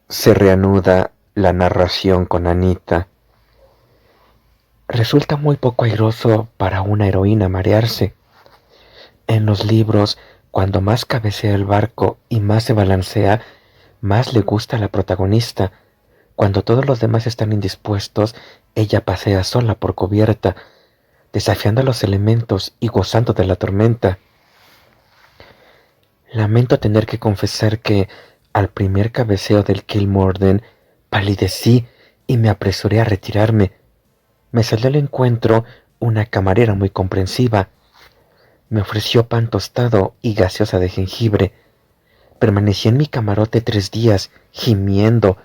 Se reanuda la narración con Anita. Resulta muy poco airoso para una heroína marearse. En los libros, cuando más cabecea el barco y más se balancea, más le gusta a la protagonista. Cuando todos los demás están indispuestos, ella pasea sola por cubierta, desafiando a los elementos y gozando de la tormenta. Lamento tener que confesar que, al primer cabeceo del Kilmorden, palidecí y me apresuré a retirarme. Me salió al encuentro una camarera muy comprensiva. Me ofreció pan tostado y gaseosa de jengibre. Permanecí en mi camarote 3 días, gimiendo.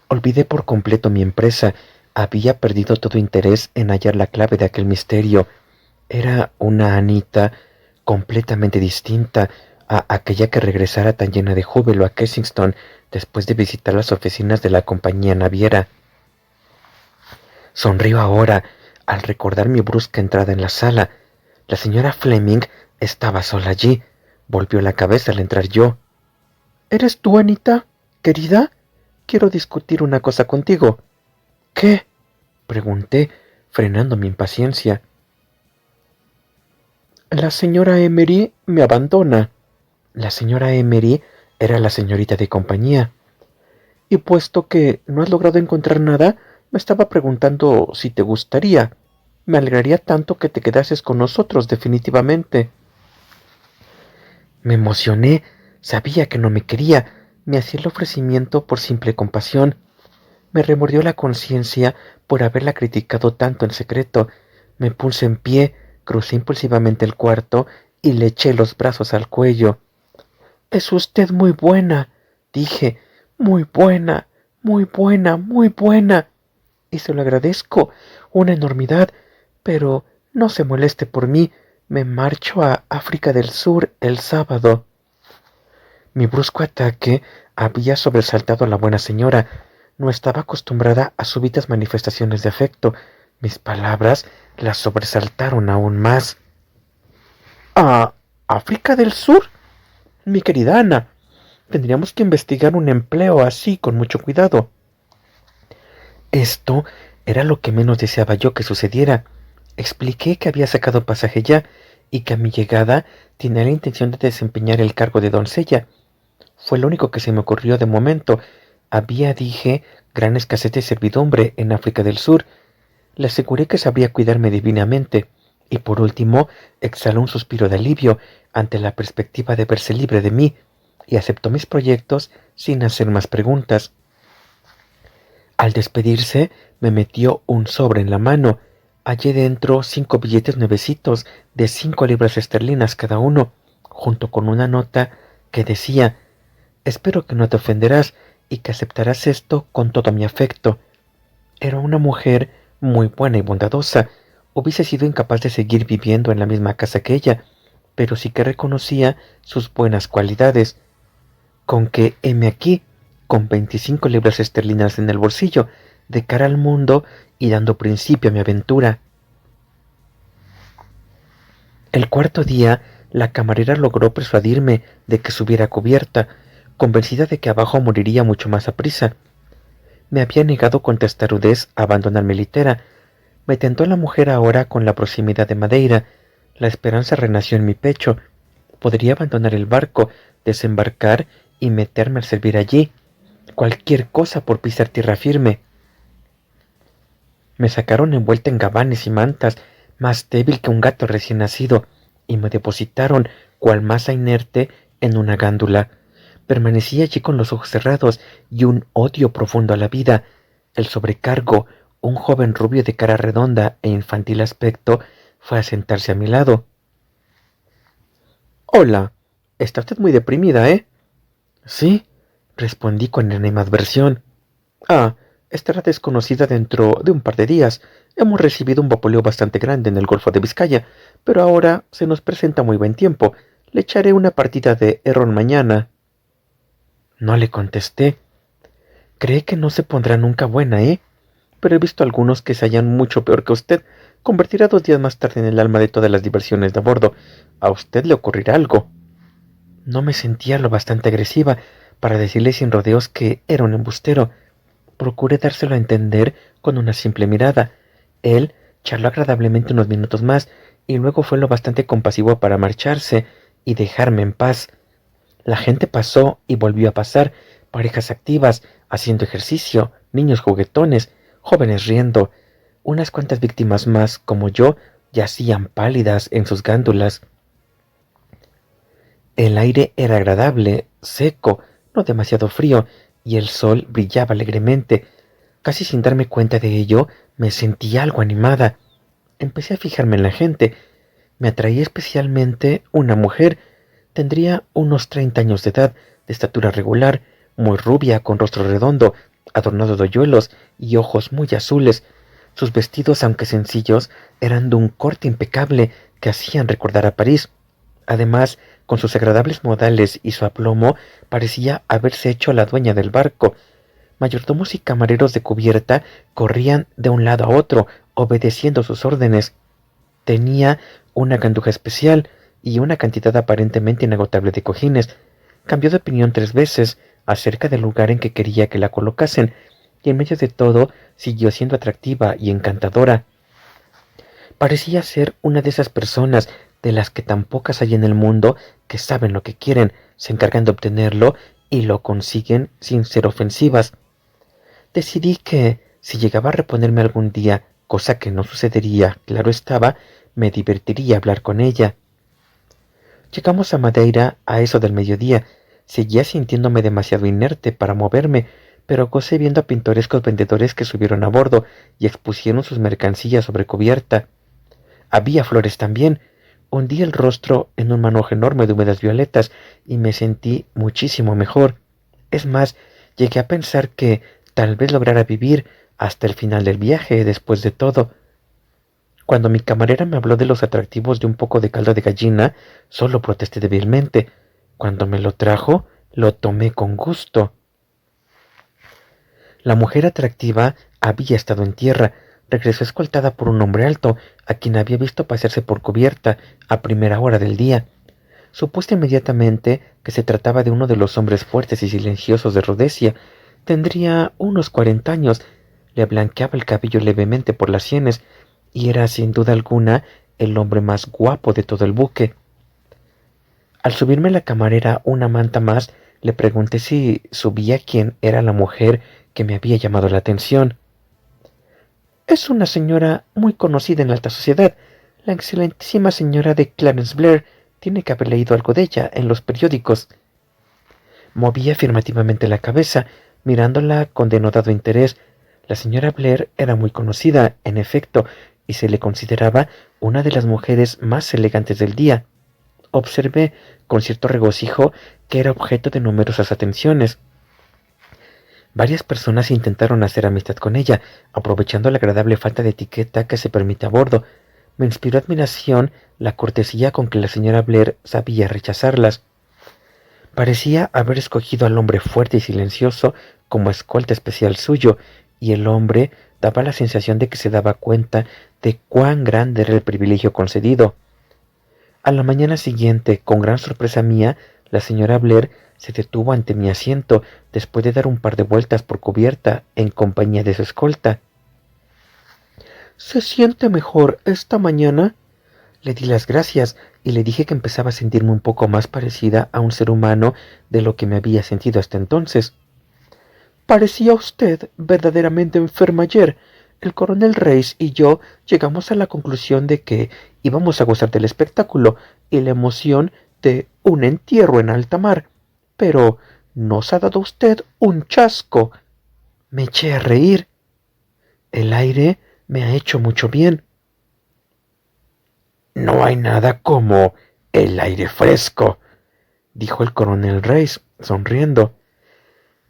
Olvidé por completo mi empresa. Había perdido todo interés en hallar la clave de aquel misterio. Era una Anita completamente distinta a aquella que regresara tan llena de júbilo a Kensington después de visitar las oficinas de la compañía naviera. Sonrío ahora al recordar mi brusca entrada en la sala. La señora Fleming estaba sola allí. Volvió la cabeza al entrar yo. ¿Eres tú, Anita, querida? Quiero discutir una cosa contigo. ¿Qué? Pregunté, frenando mi impaciencia. La señora Emery me abandona. La señora Emery era la señorita de compañía. Y puesto que no has logrado encontrar nada, me estaba preguntando si te gustaría. Me alegraría tanto que te quedases con nosotros definitivamente. Me emocioné. Sabía que no me quería. Me hacía el ofrecimiento por simple compasión. Me remordió la conciencia por haberla criticado tanto en secreto. Me puse en pie, crucé impulsivamente el cuarto y le eché los brazos al cuello. «Es usted muy buena», dije, «muy buena, muy buena, muy buena. Y se lo agradezco, una enormidad, pero no se moleste por mí, me marcho a África del Sur el sábado». Mi brusco ataque había sobresaltado a la buena señora. No estaba acostumbrada a súbitas manifestaciones de afecto. Mis palabras la sobresaltaron aún más. «¿A África del Sur? Mi querida Ana, tendríamos que investigar un empleo así con mucho cuidado». Esto era lo que menos deseaba yo que sucediera. Expliqué que había sacado pasaje ya y que a mi llegada tenía la intención de desempeñar el cargo de doncella. Fue lo único que se me ocurrió de momento. Había, dije, gran escasez de servidumbre en África del Sur. Le aseguré que sabría cuidarme divinamente. Y por último, exhaló un suspiro de alivio ante la perspectiva de verse libre de mí, y aceptó mis proyectos sin hacer más preguntas. Al despedirse, me metió un sobre en la mano. Hallé dentro 5 billetes nuevecitos de 5 libras esterlinas cada uno, junto con una nota que decía: «Espero que no te ofenderás y que aceptarás esto con todo mi afecto». Era una mujer muy buena y bondadosa. Hubiese sido incapaz de seguir viviendo en la misma casa que ella, pero sí que reconocía sus buenas cualidades. Con que heme aquí, con 25 libras esterlinas en el bolsillo, de cara al mundo y dando principio a mi aventura. El cuarto día, la camarera logró persuadirme de que subiera a cubierta, convencida de que abajo moriría mucho más aprisa. Me había negado con testarudez a abandonar mi litera. Me tentó la mujer ahora con la proximidad de Madeira. La esperanza renació en mi pecho. Podría abandonar el barco, desembarcar y meterme a servir allí. Cualquier cosa por pisar tierra firme. Me sacaron envuelta en gabanes y mantas, más débil que un gato recién nacido, y me depositaron, cual masa inerte, en una gándula. Permanecí allí con los ojos cerrados y un odio profundo a la vida. El sobrecargo, un joven rubio de cara redonda e infantil aspecto, fue a sentarse a mi lado. «Hola, está usted muy deprimida, ¿eh?» «Sí», respondí con animadversión. «Ah, estará desconocida dentro de un par de días. Hemos recibido un vapuleo bastante grande en el Golfo de Vizcaya, pero ahora se nos presenta muy buen tiempo. Le echaré una partida de Errón mañana». No le contesté. «Cree que no se pondrá nunca buena, ¿eh? Pero he visto algunos que se hallan mucho peor que usted. Convertirá 2 días más tarde en el alma de todas las diversiones de a bordo. A usted le ocurrirá algo». No me sentía lo bastante agresiva para decirle sin rodeos que era un embustero. Procuré dárselo a entender con una simple mirada. Él charló agradablemente unos minutos más y luego fue lo bastante compasivo para marcharse y dejarme en paz. La gente pasó y volvió a pasar, parejas activas, haciendo ejercicio, niños juguetones, jóvenes riendo. Unas cuantas víctimas más, como yo, yacían pálidas en sus gándulas. El aire era agradable, seco, no demasiado frío, y el sol brillaba alegremente. Casi sin darme cuenta de ello, me sentí algo animada. Empecé a fijarme en la gente. Me atraía especialmente una mujer. Tendría unos 30 años de edad, de estatura regular, muy rubia, con rostro redondo, adornado de hoyuelos y ojos muy azules. Sus vestidos, aunque sencillos, eran de un corte impecable que hacían recordar a París. Además, con sus agradables modales y su aplomo, parecía haberse hecho la dueña del barco. Mayordomos y camareros de cubierta corrían de un lado a otro, obedeciendo sus órdenes. Tenía una ganduja especial y una cantidad aparentemente inagotable de cojines. Cambió de opinión 3 veces acerca del lugar en que quería que la colocasen, y en medio de todo siguió siendo atractiva y encantadora. Parecía ser una de esas personas de las que tan pocas hay en el mundo, que saben lo que quieren, se encargan de obtenerlo y lo consiguen sin ser ofensivas. Decidí que, si llegaba a reponerme algún día, cosa que no sucedería, claro estaba, me divertiría hablar con ella. Llegamos a Madeira a eso del mediodía. Seguía sintiéndome demasiado inerte para moverme, pero gocé viendo a pintorescos vendedores que subieron a bordo y expusieron sus mercancías sobre cubierta. Había flores también. Hundí el rostro en un manojo enorme de húmedas violetas y me sentí muchísimo mejor. Es más, llegué a pensar que tal vez lograra vivir hasta el final del viaje después de todo. Cuando mi camarera me habló de los atractivos de un poco de caldo de gallina, solo protesté débilmente. Cuando me lo trajo, lo tomé con gusto. La mujer atractiva había estado en tierra. Regresó escoltada por un hombre alto, a quien había visto pasearse por cubierta a primera hora del día. Supuse inmediatamente que se trataba de uno de los hombres fuertes y silenciosos de Rodesia. Tendría unos 40 años. Le blanqueaba el cabello levemente por las sienes, y era sin duda alguna el hombre más guapo de todo el buque. Al subirme la camarera una manta más, le pregunté si subía quién era la mujer que me había llamado la atención. Es una señora muy conocida en la alta sociedad, la excelentísima señora de Clarence Blair. Tiene que haber leído algo de ella en los periódicos. Moví afirmativamente la cabeza, mirándola con denodado interés. La señora Blair era muy conocida, en efecto, y se le consideraba una de las mujeres más elegantes del día. Observé con cierto regocijo que era objeto de numerosas atenciones. Varias personas intentaron hacer amistad con ella, aprovechando la agradable falta de etiqueta que se permite a bordo. Me inspiró admiración la cortesía con que la señora Blair sabía rechazarlas. Parecía haber escogido al hombre fuerte y silencioso como escolta especial suyo, y el hombre daba la sensación de que se daba cuenta de cuán grande era el privilegio concedido. A la mañana siguiente, con gran sorpresa mía, la señora Blair se detuvo ante mi asiento después de dar un par de vueltas por cubierta en compañía de su escolta. ¿Se siente mejor esta mañana? Le di las gracias y le dije que empezaba a sentirme un poco más parecida a un ser humano de lo que me había sentido hasta entonces. Parecía usted verdaderamente enferma ayer. El coronel Reis y yo llegamos a la conclusión de que íbamos a gozar del espectáculo y la emoción de un entierro en alta mar. Pero ¿nos ha dado usted un chasco? Me eché a reír. El aire me ha hecho mucho bien. No hay nada como el aire fresco, dijo el coronel Reis, sonriendo.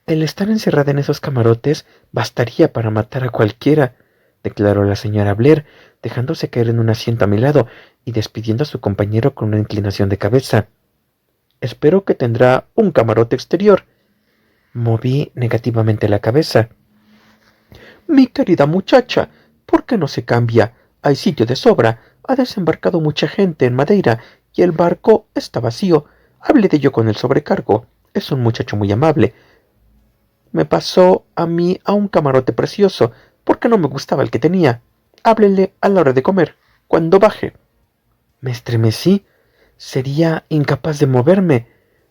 El estar encerrada en esos camarotes bastaría para matar a cualquiera, declaró la señora Blair, dejándose caer en un asiento a mi lado y despidiendo a su compañero con una inclinación de cabeza. Espero que tendrá un camarote exterior. Moví negativamente la cabeza. Mi querida muchacha, ¿por qué no se cambia? Hay sitio de sobra. Ha desembarcado mucha gente en Madeira y el barco está vacío. Hable de ello con el sobrecargo. Es un muchacho muy amable. Me pasó a mí a un camarote precioso, porque no me gustaba el que tenía. Háblele a la hora de comer, cuando baje. Me estremecí. Sería incapaz de moverme.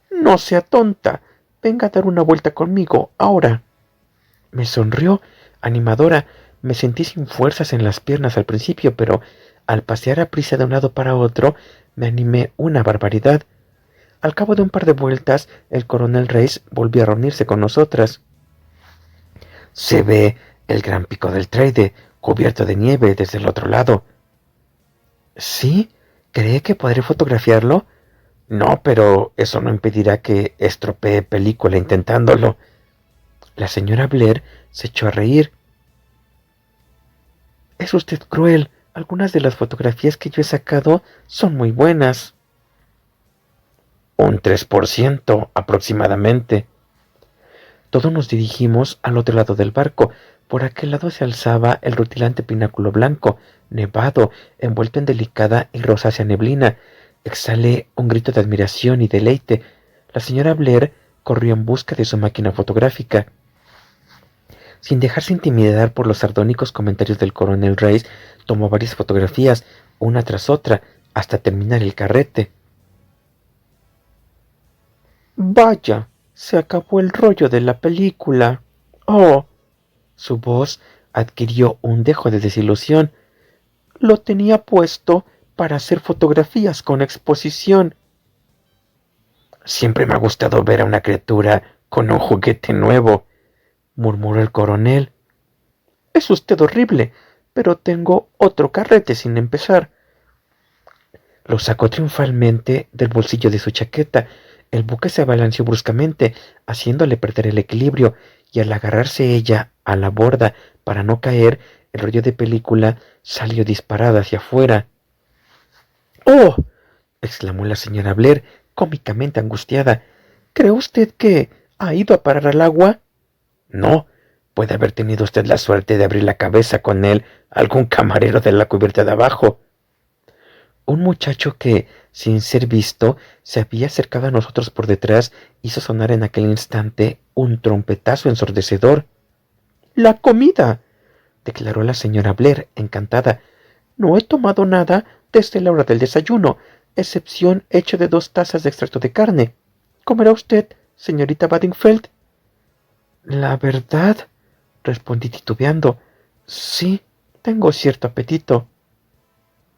No sea tonta. Venga a dar una vuelta conmigo, ahora. Me sonrió, animadora. Me sentí sin fuerzas en las piernas al principio, pero al pasear a prisa de un lado para otro, me animé una barbaridad. Al cabo de un par de vueltas, el coronel Reis volvió a reunirse con nosotras. Se ve el gran pico del Teide, cubierto de nieve desde el otro lado. ¿Sí? ¿Cree que podré fotografiarlo? No, pero eso no impedirá que estropee película intentándolo. La señora Blair se echó a reír. Es usted cruel. Algunas de las fotografías que yo he sacado son muy buenas. Un 3% aproximadamente. Todos nos dirigimos al otro lado del barco. Por aquel lado se alzaba el rutilante pináculo blanco, nevado, envuelto en delicada y rosácea neblina. Exhalé un grito de admiración y deleite. La señora Blair corrió en busca de su máquina fotográfica. Sin dejarse intimidar por los sardónicos comentarios del coronel Reis, tomó varias fotografías, una tras otra, hasta terminar el carrete. Vaya, se acabó el rollo de la película. Oh. Su voz adquirió un dejo de desilusión. Lo tenía puesto para hacer fotografías con exposición. Siempre me ha gustado ver a una criatura con un juguete nuevo, murmuró el coronel. Es usted horrible, pero tengo otro carrete sin empezar. Lo sacó triunfalmente del bolsillo de su chaqueta. El buque se abalanceó bruscamente, haciéndole perder el equilibrio, y al agarrarse ella a la borda para no caer, el rollo de película salió disparado hacia afuera. ¡Oh! Exclamó la señora Blair, cómicamente angustiada. ¿Cree usted que ha ido a parar al agua? No. Puede haber tenido usted la suerte de abrir la cabeza con él a algún camarero de la cubierta de abajo. Un muchacho que, sin ser visto, se había acercado a nosotros por detrás, hizo sonar en aquel instante un trompetazo ensordecedor. ¡La comida!, declaró la señora Blair, encantada. No he tomado nada desde la hora del desayuno, excepción hecho de 2 tazas de extracto de carne. ¿Comerá usted, señorita Badingfeld? La verdad, respondí titubeando, sí, tengo cierto apetito.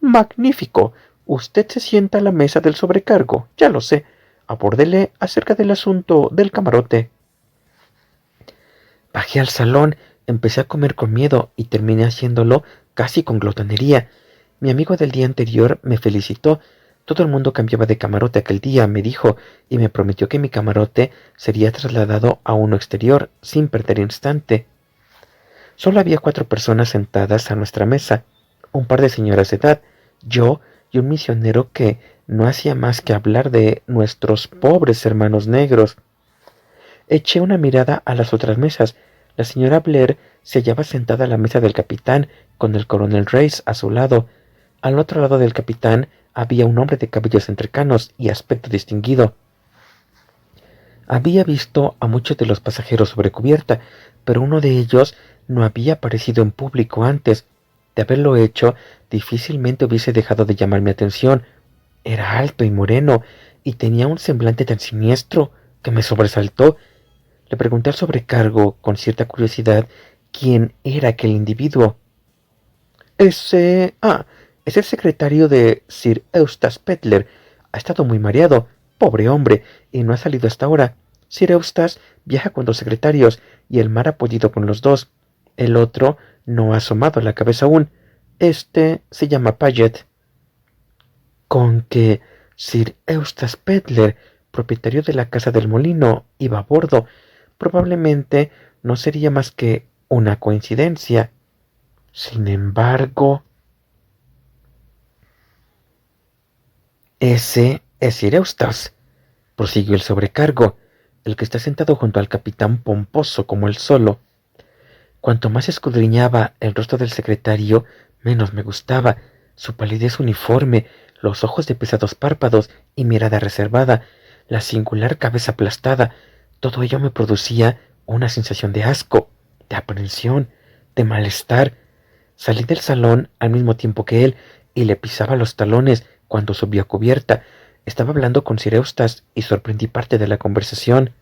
Magnífico. Usted se sienta a la mesa del sobrecargo, ya lo sé. Abórdele acerca del asunto del camarote. Bajé al salón, empecé a comer con miedo y terminé haciéndolo casi con glotonería. Mi amigo del día anterior me felicitó. Todo el mundo cambiaba de camarote aquel día, me dijo, y me prometió que mi camarote sería trasladado a uno exterior sin perder instante. Solo había 4 personas sentadas a nuestra mesa, un par de señoras de edad, yo y un misionero que no hacía más que hablar de nuestros pobres hermanos negros. Eché una mirada a las otras mesas. La señora Blair se hallaba sentada a la mesa del capitán, con el coronel Reis a su lado. Al otro lado del capitán había un hombre de cabellos entrecanos y aspecto distinguido. Había visto a muchos de los pasajeros sobre cubierta, pero uno de ellos no había aparecido en público antes. De haberlo hecho, difícilmente hubiese dejado de llamar mi atención. Era alto y moreno, y tenía un semblante tan siniestro que me sobresaltó. Le pregunté al sobrecargo, con cierta curiosidad, quién era aquel individuo. Es el secretario de Sir Eustace Petler. Ha estado muy mareado, pobre hombre, y no ha salido hasta ahora. Sir Eustace viaja con 2 secretarios, y el mar ha podido con los 2. El otro no ha asomado la cabeza aún. Este se llama Paget. Con que Sir Eustace Petler, propietario de la casa del molino, iba a bordo, probablemente no sería más que una coincidencia. Sin embargo, ese es Sir Eustace, prosiguió el sobrecargo, el que está sentado junto al capitán pomposo como él solo. Cuanto más escudriñaba el rostro del secretario, menos me gustaba. Su palidez uniforme, los ojos de pesados párpados y mirada reservada, la singular cabeza aplastada, todo ello me producía una sensación de asco, de aprensión, de malestar. Salí del salón al mismo tiempo que él y le pisaba los talones cuando subió a cubierta. Estaba hablando con Sir Eustace y sorprendí parte de la conversación.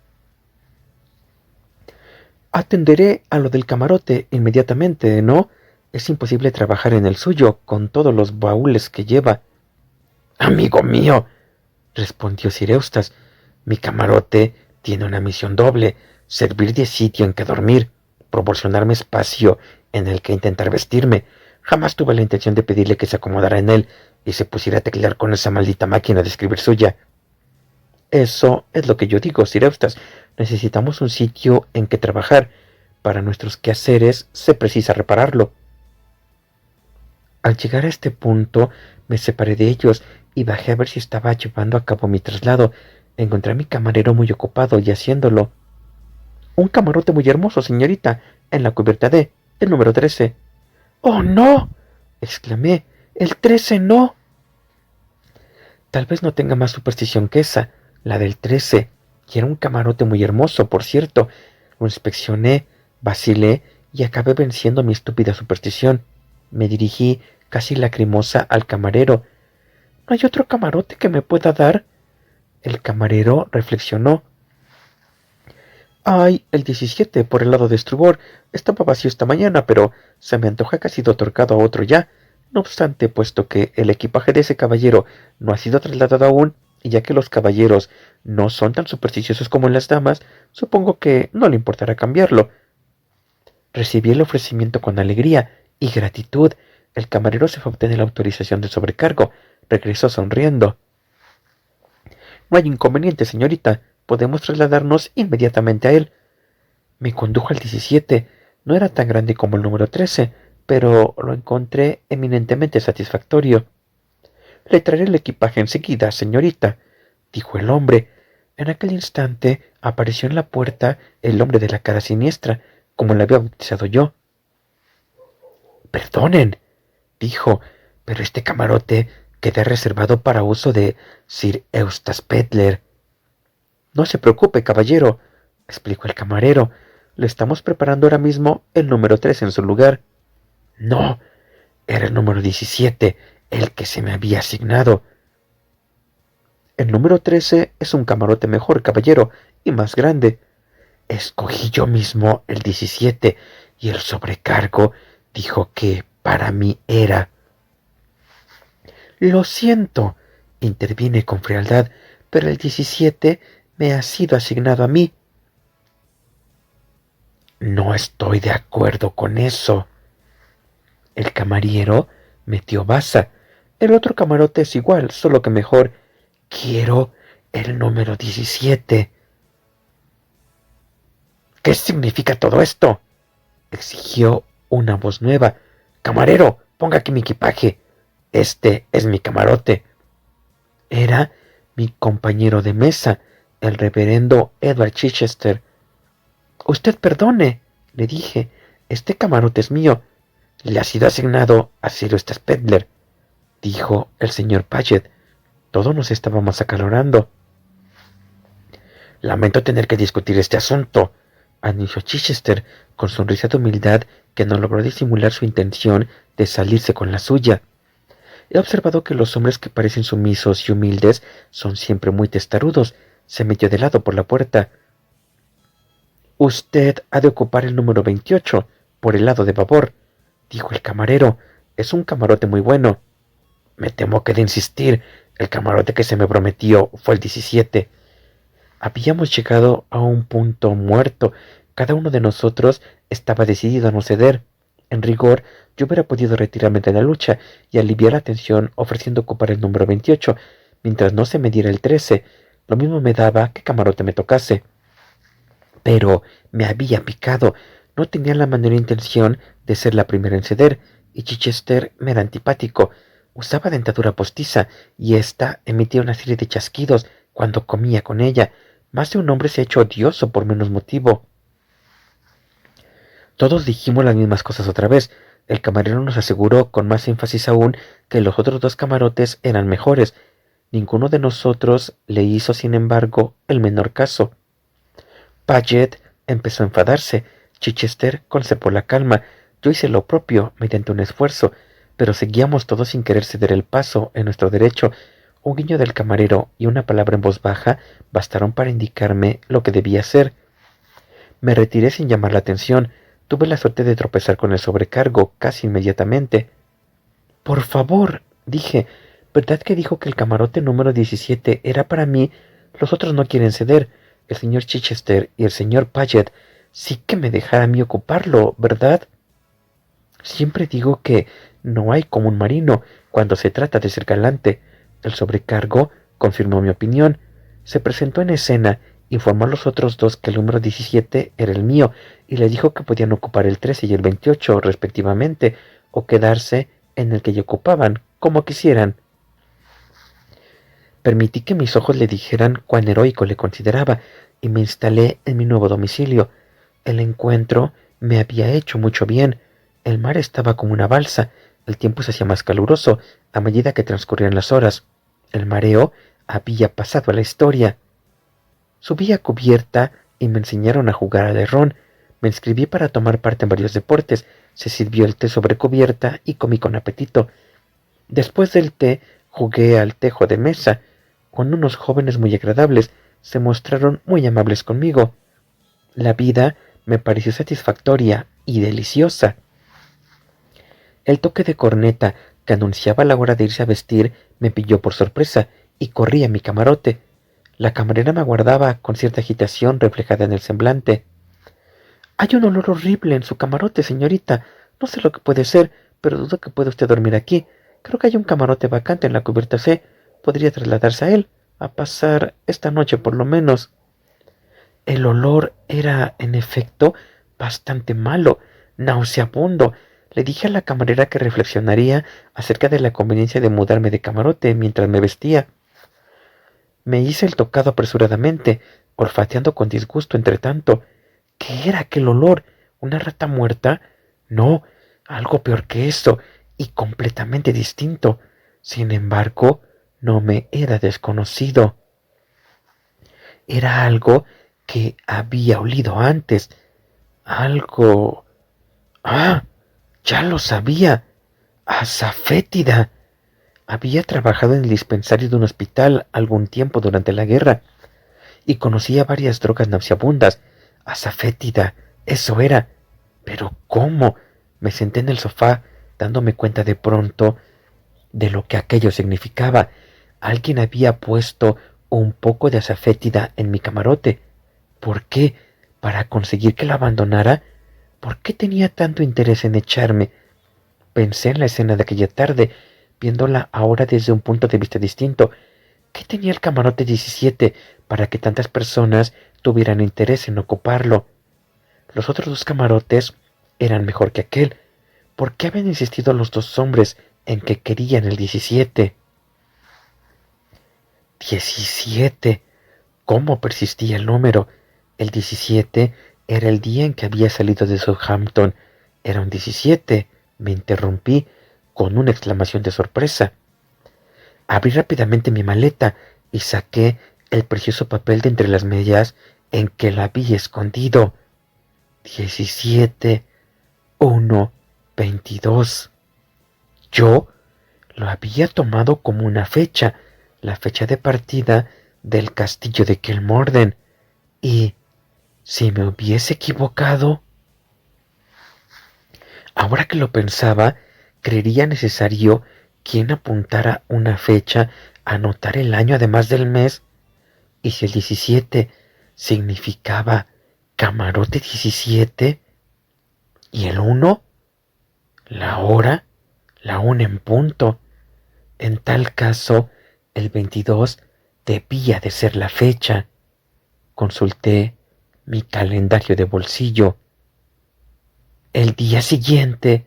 Atenderé a lo del camarote inmediatamente, ¿no? Es imposible trabajar en el suyo con todos los baúles que lleva. Amigo mío, respondió Sir Eustace, mi camarote tiene una misión doble: servir de sitio en que dormir, proporcionarme espacio en el que intentar vestirme. Jamás tuve la intención de pedirle que se acomodara en él y se pusiera a teclear con esa maldita máquina de escribir suya. Eso es lo que yo digo, Sir Eustace. Necesitamos un sitio en que trabajar. Para nuestros quehaceres se precisa repararlo. Al llegar a este punto, me separé de ellos y bajé a ver si estaba llevando a cabo mi traslado. Encontré a mi camarero muy ocupado y haciéndolo. Un camarote muy hermoso, señorita, en la cubierta D, el número 13. ¡Oh, no! Exclamé. ¡El 13 no! Tal vez no tenga más superstición que esa, la del 13, y era un camarote muy hermoso, por cierto. Lo inspeccioné, vacilé y acabé venciendo mi estúpida superstición. Me dirigí, casi lacrimosa, al camarero. ¿No hay otro camarote que me pueda dar? El camarero reflexionó. Hay el 17 por el lado de estribor. Estaba vacío esta mañana, pero se me antoja que ha sido otorgado a otro ya. No obstante, puesto que el equipaje de ese caballero no ha sido trasladado aún, y ya que los caballeros no son tan supersticiosos como las damas, supongo que no le importará cambiarlo. Recibí el ofrecimiento con alegría y gratitud. El camarero se fue a obtener la autorización de sobrecargo. Regresó sonriendo. No hay inconveniente, señorita. Podemos trasladarnos inmediatamente a él. Me condujo al 17. No era tan grande como el número 13, pero lo encontré eminentemente satisfactorio. Le traeré el equipaje enseguida, señorita, dijo el hombre. En aquel instante apareció en la puerta el hombre de la cara siniestra, como le había bautizado yo. Perdonen, dijo, pero este camarote queda reservado para uso de Sir Eustace Pedler. No se preocupe, caballero, explicó el camarero. Le estamos preparando ahora mismo el número 3 en su lugar. No, era el número 17, el que se me había asignado. El número 13 es un camarote mejor, caballero, y más grande. Escogí yo mismo el 17 y el sobrecargo dijo que para mí era. Lo siento, intervine con frialdad, pero el 17 me ha sido asignado a mí. No estoy de acuerdo con eso. El camarero metió baza. El otro camarote es igual, solo que mejor. Quiero el número 17. ¿Qué significa todo esto?, exigió una voz nueva. Camarero, ponga aquí mi equipaje. Este es mi camarote. Era mi compañero de mesa, el reverendo Edward Chichester. Usted perdone, le dije, este camarote es mío. Le ha sido asignado a Sir Eustace Pedler, dijo el señor Paget. Todos nos estábamos acalorando. Lamento tener que discutir este asunto, anunció Chichester con sonrisa de humildad que no logró disimular su intención de salirse con la suya. He observado que los hombres que parecen sumisos y humildes son siempre muy testarudos. Se metió de lado por la puerta. Usted ha de ocupar el número 28, por el lado de babor, dijo el camarero. Es un camarote muy bueno. Me temo que he de insistir. El camarote que se me prometió fue el 17. Habíamos llegado a un punto muerto. Cada uno de nosotros estaba decidido a no ceder. En rigor, yo hubiera podido retirarme de la lucha y aliviar la tensión ofreciendo ocupar el número 28, mientras no se me diera el 13. Lo mismo me daba que camarote me tocase. Pero me había picado. No tenía la menor intención de ser la primera en ceder, y Chichester me era antipático. Usaba dentadura postiza, y ésta emitía una serie de chasquidos cuando comía con ella. Más de un hombre se ha hecho odioso por menos motivo. Todos dijimos las mismas cosas otra vez. El camarero nos aseguró con más énfasis aún que los otros dos camarotes eran mejores. Ninguno de nosotros le hizo, sin embargo, el menor caso. Paget empezó a enfadarse. Chichester conservó la calma. Yo hice lo propio mediante un esfuerzo, pero seguíamos todos sin querer ceder el paso en nuestro derecho. Un guiño del camarero y una palabra en voz baja bastaron para indicarme lo que debía hacer. Me retiré sin llamar la atención. Tuve la suerte de tropezar con el sobrecargo casi inmediatamente. Por favor, dije, ¿verdad que dijo que el camarote número 17 era para mí? Los otros no quieren ceder. El señor Chichester y el señor Paget sí que me dejará a mí ocuparlo, ¿verdad? Siempre digo que no hay como un marino cuando se trata de ser galante. El sobrecargo confirmó mi opinión. Se presentó en escena, informó a los otros dos que el número 17 era el mío y les dijo que podían ocupar el 13 y el 28 respectivamente, o quedarse en el que ya ocupaban, como quisieran. Permití que mis ojos le dijeran cuán heroico le consideraba y me instalé en mi nuevo domicilio. El encuentro me había hecho mucho bien. El mar estaba como una balsa. El tiempo se hacía más caluroso a medida que transcurrían las horas. El mareo había pasado a la historia. Subí a cubierta y me enseñaron a jugar al herrón. Me inscribí para tomar parte en varios deportes. Se sirvió el té sobre cubierta y comí con apetito. Después del té jugué al tejo de mesa con unos jóvenes muy agradables. Se mostraron muy amables conmigo. La vida me pareció satisfactoria y deliciosa. El toque de corneta que anunciaba la hora de irse a vestir me pilló por sorpresa y corrí a mi camarote. La camarera me aguardaba con cierta agitación reflejada en el semblante. Hay un olor horrible en su camarote, señorita. No sé lo que puede ser, pero dudo que pueda usted dormir aquí. Creo que hay un camarote vacante en la cubierta C. Podría trasladarse a él, a pasar esta noche por lo menos. El olor era, en efecto, bastante malo, nauseabundo. Le dije a la camarera que reflexionaría acerca de la conveniencia de mudarme de camarote mientras me vestía. Me hice el tocado apresuradamente, olfateando con disgusto entre tanto. ¿Qué era aquel olor? ¿Una rata muerta? No, algo peor que eso, y completamente distinto. Sin embargo, no me era desconocido. Era algo que había olido antes. Algo... Ah, ya lo sabía. Azafétida. Había trabajado en el dispensario de un hospital algún tiempo durante la guerra y conocía varias drogas nauseabundas. Azafétida, eso era. Pero ¿cómo? Me senté en el sofá, dándome cuenta de pronto de lo que aquello significaba. Alguien había puesto un poco de azafétida en mi camarote. ¿Por qué? ¿Para conseguir que la abandonara? ¿Por qué tenía tanto interés en echarme? Pensé en la escena de aquella tarde, viéndola ahora desde un punto de vista distinto. ¿Qué tenía el camarote 17 para que tantas personas tuvieran interés en ocuparlo? Los otros dos camarotes eran mejor que aquel. ¿Por qué habían insistido los dos hombres en que querían el 17? 17. ¿Cómo persistía el número? El 17 era el día en que había salido de Southampton. Era un 17. Me interrumpí con una exclamación de sorpresa. Abrí rápidamente mi maleta y saqué el precioso papel de entre las medias en que la había escondido. 17, 1, 22. Yo lo había tomado como una fecha, la fecha de partida del castillo de Kilmorden. Y si me hubiese equivocado, ahora que lo pensaba, creería necesario quien apuntara una fecha, anotar el año además del mes. Y si el 17 significaba camarote 17 y el 1, la hora, la 1 en punto. En tal caso, el 22 debía de ser la fecha. Consulté mi calendario de bolsillo. El día siguiente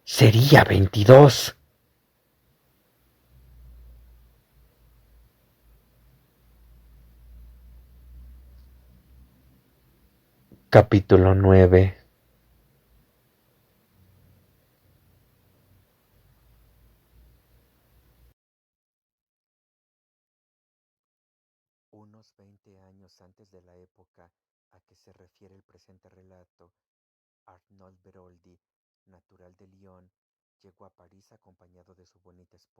sería 22. Capítulo 9. Unos 20 años antes de la época a que se refiere el presente relato, Arnold Beroldi, natural de Lyon, llegó a París acompañado de su bonita esposa.